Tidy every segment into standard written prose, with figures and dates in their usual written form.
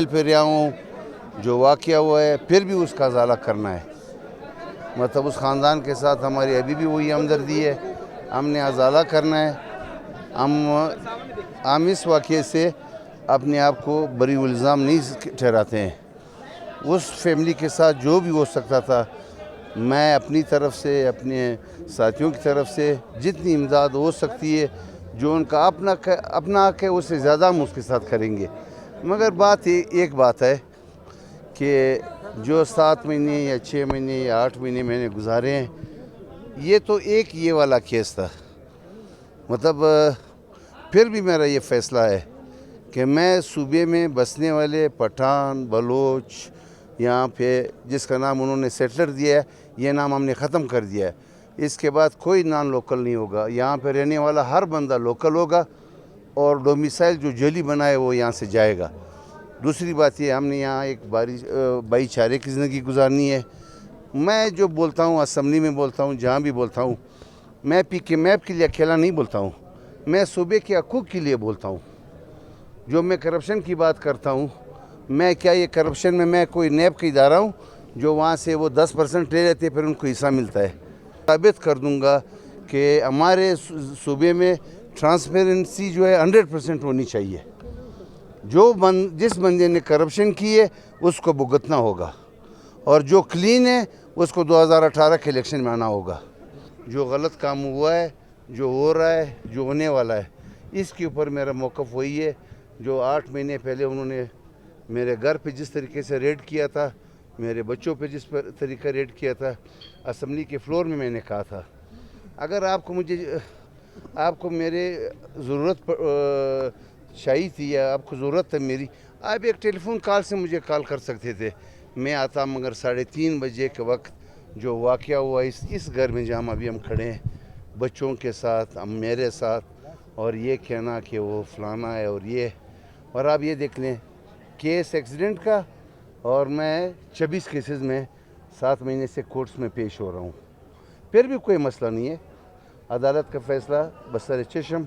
Jail पे रहा हूँ, जो वाक़या हुआ है, फिर भी उसका अज़ाला करना है। मतलब उस ख़ानदान के साथ हमारी अभी भी वही हमदर्दी है, हमने अज़ाला करना है। हम इस वाक़े से अपने आप को बरी इल्ज़ाम नहीं ठहराते हैं। उस फैमिली के साथ जो भी हो सकता था, मैं अपनी तरफ से, अपने साथियों की तरफ से जितनी इमदाद हो सकती है, जो उनका अपना हक़ है, उससे ज़्यादा हम उसके साथ करेंगे। मगर एक बात है कि जो 7 महीने या 6 महीने या 8 महीने मैंने गुजारे हैं, ये तो एक ये वाला केस था। मतलब फिर भी मेरा ये फ़ैसला है कि मैं सूबे में बसने वाले पठान, बलोच, यहाँ पे जिसका नाम उन्होंने सेटलर दिया है, ये नाम हमने ख़त्म कर दिया है। इसके बाद कोई नॉन लोकल नहीं होगा। यहाँ पे रहने वाला हर बंदा लोकल होगा और डोमिसाइल जो जली बना है वो यहाँ से जाएगा। दूसरी बात ये, हमने यहाँ एक भाईचारे की ज़िंदगी गुजारनी है। मैं जो बोलता हूँ, असम्बली में बोलता हूँ, जहाँ भी बोलता हूँ, मैं PK मैप के लिए अकेला नहीं बोलता हूँ, मैं सूबे के हकूक़ के लिए बोलता हूँ। जो मैं करप्शन की बात करता हूँ, मैं क्या ये करप्शन में मैं कोई नैब का इदारा हूँ जो वहाँ से वो 10% ले लेते फिर उनको हिस्सा मिलता है? साबित कर दूँगा कि हमारे सूबे में ट्रांसपेरेंसी जो है 100% होनी चाहिए। जिस बंदे ने करप्शन की है उसको भुगतना होगा, और जो क्लीन है उसको 2018 के इलेक्शन में आना होगा। जो गलत काम हुआ है, जो हो रहा है, जो होने वाला है, इसके ऊपर मेरा मौक़िफ़ वही है जो 8 महीने पहले उन्होंने मेरे घर पे जिस तरीके से रेड किया था, मेरे बच्चों पे जिस तरीका रेड किया था, असम्बली के फ्लोर में मैंने कहा था, अगर आपको मेरे ज़रूरत चाहिए थी या आपको ज़रूरत है मेरी, आप एक टेलीफोन कॉल से मुझे कॉल कर सकते थे, मैं आता। मगर 3:30 बजे के वक्त जो वाक़या हुआ इस घर में जहाँ अभी हम खड़े हैं, बच्चों के साथ, हम मेरे साथ, और ये कहना कि वो फलाना है और आप ये देख लें केस एक्सीडेंट का, और मैं 26 केसेस में 7 महीने से कोर्ट्स में पेश हो रहा हूँ। फिर भी कोई मसला नहीं है, अदालत का फ़ैसला बसर चशम,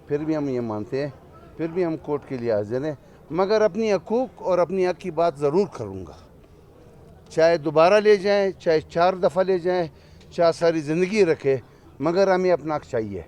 फिर भी हम ये मानते हैं, फिर भी हम कोर्ट के लिए हाजिर हैं। मगर अपनी हकूक़ और अपनी हक़ की बात ज़रूर करूँगा, चाहे दोबारा ले जाएं, चाहे 4 दफ़ा ले जाएं, चाहे सारी ज़िंदगी रखे, मगर हमें अपना हक़ चाहिए।